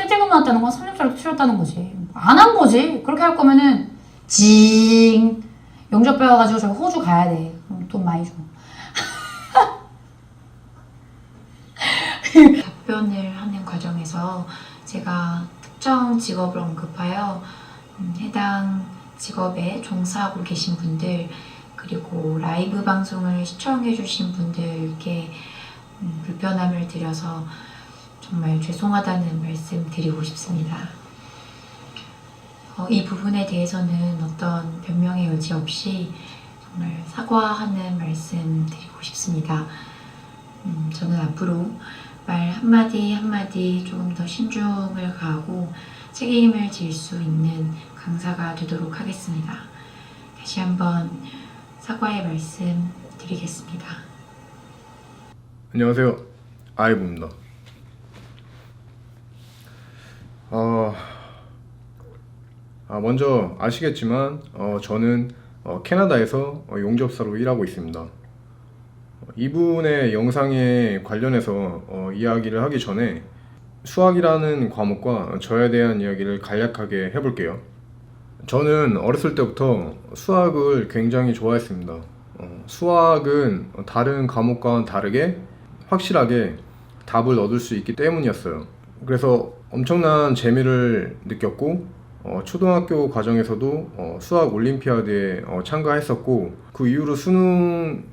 1등급 나왔다는 건 3점짜리도 치렀다는 거지. 안 한 거지. 그렇게 할 거면은 징 영접 배워가지고 저기 호주 가야 돼. 돈 많이 줘. 답변을 하는 과정에서 제가 특정 직업을 언급하여 해당 직업에 종사하고 계신 분들, 그리고 라이브 방송을 시청해 주신 분들께 불편함을 드려서 정말 죄송하다는 말씀 드리고 싶습니다. 이 부분에 대해서는 어떤 변명의 여지 없이 정말 사과하는 말씀 드리고 싶습니다. 저는 앞으로 말 한마디 한마디 조금 더 신중을 가하고 책임을 질 수 있는 강사가 되도록 하겠습니다. 다시 한번 사과의 말씀 드리겠습니다. 안녕하세요, 아이브입니다. 먼저 아시겠지만 저는 캐나다에서 용접사로 일하고 있습니다. 이분의 영상에 관련해서 이야기를 하기 전에 수학이라는 과목과 저에 대한 이야기를 간략하게 해볼게요. 저는 어렸을 때부터 수학을 굉장히 좋아했습니다. 수학은 다른 과목과는 다르게 확실하게 답을 얻을 수 있기 때문이었어요. 그래서 엄청난 재미를 느꼈고 초등학교 과정에서도 수학 올림피아드에 참가했었고, 그 이후로 수능에서까지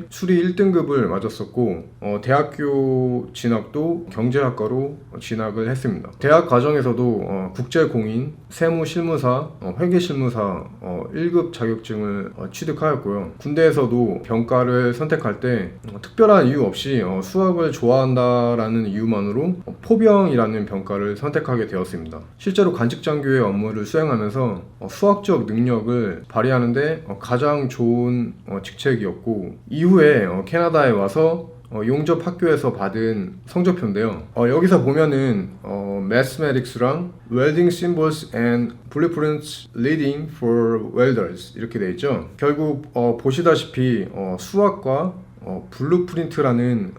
수리 1등급을 맞았었고, 대학교 진학도 경제학과로 진학을 했습니다. 대학 과정에서도 국제공인, 세무실무사, 회계실무사 1급 자격증을 취득하였고요. 군대에서도 병과를 선택할 때 특별한 이유 없이 수학을 좋아한다라는 이유만으로 포병이라는 병과를 선택하게 되었습니다. 실제로 관직장교의 업무를 수행하면서 수학적 능력을 발휘하는데 가장 좋은 직책이었고, 이후에 캐나다에 와서 용접 학교에서 받은 성적표인데요. 여기서 보면은 Mathematics랑 Welding Symbols and Blueprints Leading for Welders 이렇게 되어 있죠. 결국 보시다시피 수학과 블루프린트라는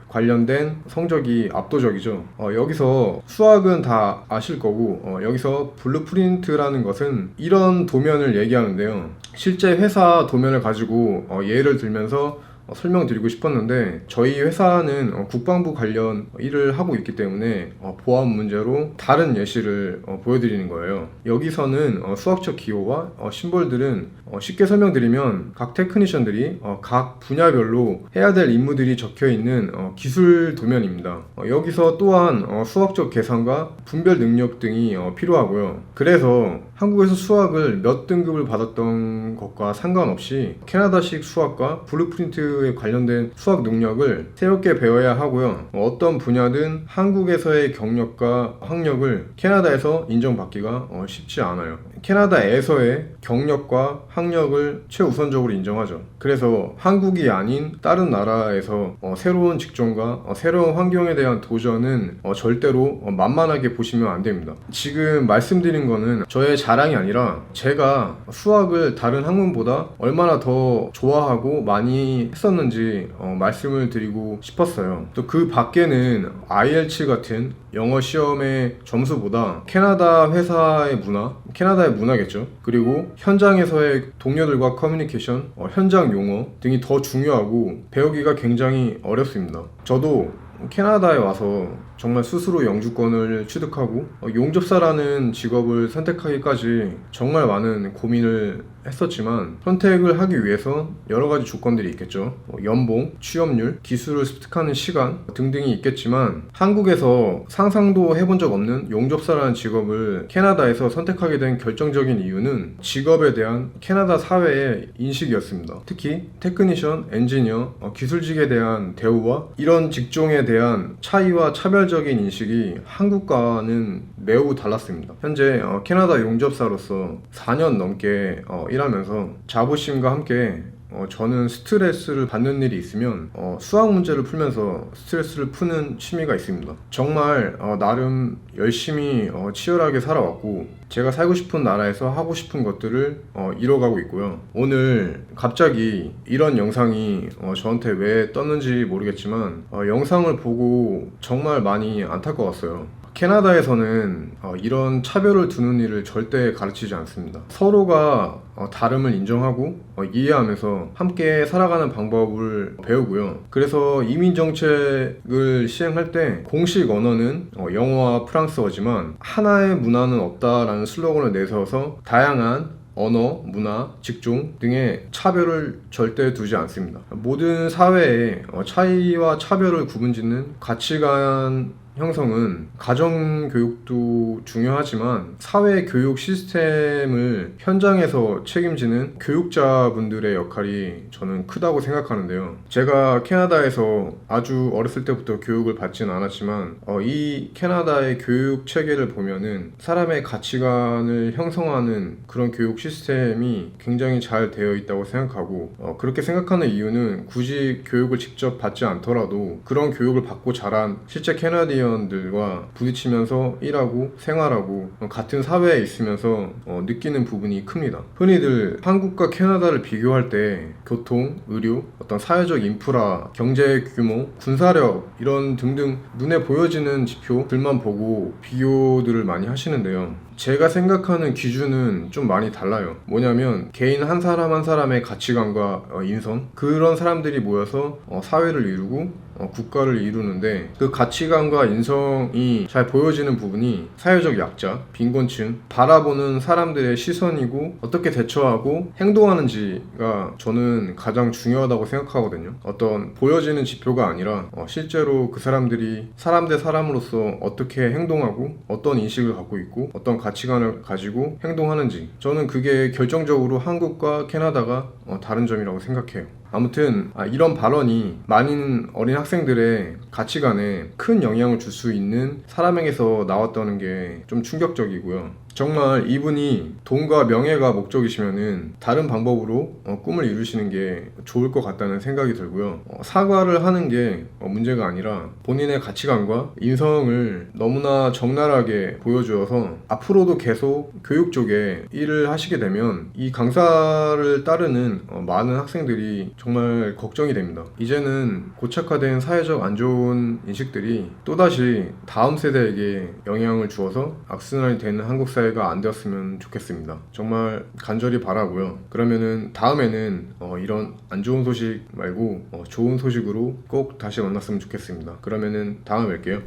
관련된 성적이 압도적이죠. 여기서 수학은 다 아실 거고, 여기서 블루프린트라는 것은 이런 도면을 얘기하는데요. 실제 회사 도면을 가지고 예를 들면서 설명드리고 싶었는데, 저희 회사는 국방부 관련 일을 하고 있기 때문에 보안 문제로 다른 예시를 보여드리는 거예요. 여기서는 수학적 기호와 심볼들은 쉽게 설명드리면 각 테크니션들이 각 분야별로 해야 될 임무들이 적혀있는 기술 도면입니다. 여기서 또한 수학적 계산과 분별 능력 등이 필요하고요. 그래서 한국에서 수학을 몇 등급을 받았던 것과 상관없이 캐나다식 수학과 블루프린트에 관련된 수학 능력을 새롭게 배워야 하고요. 어떤 분야든 한국에서의 경력과 학력을 캐나다에서 인정받기가 쉽지 않아요. 캐나다에서의 경력과 학력을 최우선적으로 인정하죠. 그래서 한국이 아닌 다른 나라에서 새로운 직종과 새로운 환경에 대한 도전은 절대로 만만하게 보시면 안 됩니다. 지금 말씀드린 거는 저의 자랑이 아니라 제가 수학을 다른 학문보다 얼마나 더 좋아하고 많이 했었는지 말씀을 드리고 싶었어요. 또 그 밖에는 IELTS 같은 영어 시험의 점수보다 캐나다 회사의 문화, 캐나다의 문화겠죠. 그리고 현장에서의 동료들과 커뮤니케이션, 현장 용어 등이 더 중요하고 배우기가 굉장히 어렵습니다. 저도 캐나다에 와서 정말 스스로 영주권을 취득하고 용접사라는 직업을 선택하기까지 정말 많은 고민을 했었지만, 선택을 하기 위해서 여러 가지 조건들이 있겠죠. 연봉, 취업률, 기술을 습득하는 시간 등등이 있겠지만, 한국에서 상상도 해본 적 없는 용접사라는 직업을 캐나다에서 선택하게 된 결정적인 이유는 직업에 대한 캐나다 사회의 인식이었습니다. 특히 테크니션, 엔지니어, 기술직에 대한 대우와 이런 직종에 대한 차이와 차별적인 인식이 한국과는 매우 달랐습니다. 현재 캐나다 용접사로서 4년 넘게 일하면서 자부심과 함께 저는 스트레스를 받는 일이 있으면 수학 문제를 풀면서 스트레스를 푸는 취미가 있습니다. 정말 나름 열심히 치열하게 살아왔고, 제가 살고 싶은 나라에서 하고 싶은 것들을 이뤄가고 있고요. 오늘 갑자기 이런 영상이 저한테 왜 떴는지 모르겠지만 영상을 보고 정말 많이 안타까웠어요. 캐나다에서는 이런 차별을 두는 일을 절대 가르치지 않습니다. 서로가 다름을 인정하고 이해하면서 함께 살아가는 방법을 배우고요. 그래서 이민 정책을 시행할 때 공식 언어는 영어와 프랑스어지만 하나의 문화는 없다라는 슬로건을 내세워서 다양한 언어, 문화, 직종 등의 차별을 절대 두지 않습니다. 모든 사회에 차이와 차별을 구분짓는 가치관 형성은 가정교육도 중요하지만 사회교육 시스템을 현장에서 책임지는 교육자분들의 역할이 저는 크다고 생각하는데요. 제가 캐나다에서 아주 어렸을 때부터 교육을 받지는 않았지만 이 캐나다의 교육 체계를 보면은 사람의 가치관을 형성하는 그런 교육 시스템이 굉장히 잘 되어 있다고 생각하고 그렇게 생각하는 이유는 굳이 교육을 직접 받지 않더라도 그런 교육을 받고 자란 실제 캐나디언 들과 부딪히면서 일하고 생활하고 같은 사회에 있으면서 느끼는 부분이 큽니다. 흔히들 한국과 캐나다를 비교할 때 교통, 의료, 어떤 사회적 인프라, 경제 규모, 군사력 이런 등등 눈에 보여지는 지표들만 보고 비교들을 많이 하시는데요. 제가 생각하는 기준은 좀 많이 달라요. 뭐냐면 개인 한 사람 한 사람의 가치관과 인성 그런 사람들이 모여서 사회를 이루고 국가를 이루는데 그 가치관과 인성이 잘 보여지는 부분이 사회적 약자, 빈곤층, 바라보는 사람들의 시선이고 어떻게 대처하고 행동하는지가 저는 가장 중요하다고 생각하거든요. 어떤 보여지는 지표가 아니라 실제로 그 사람들이 사람 대 사람으로서 어떻게 행동하고 어떤 인식을 갖고 있고 어떤 가치관을 가지고 행동하는지 저는 그게 결정적으로 한국과 캐나다가 다른 점이라고 생각해요. 아무튼 이런 발언이 많은 어린 학생들의 가치관에 큰 영향을 줄 수 있는 사람에게서 나왔다는 게 좀 충격적이고요. 정말 이분이 돈과 명예가 목적이시면은 다른 방법으로 꿈을 이루시는 게 좋을 것 같다는 생각이 들고요. 사과를 하는 게 문제가 아니라 본인의 가치관과 인성을 너무나 적나라하게 보여주어서 앞으로도 계속 교육 쪽에 일을 하시게 되면 이 강사를 따르는 많은 학생들이 정말 걱정이 됩니다. 이제는 고착화된 사회적 안 좋은 인식들이 또다시 다음 세대에게 영향을 주어서 악순환이 되는 한국 사회가 안 되었으면 좋겠습니다. 정말 간절히 바라고요. 그러면은 다음에는 이런 안 좋은 소식 말고 좋은 소식으로 꼭 다시 만났으면 좋겠습니다. 그러면은 다음에 뵐게요.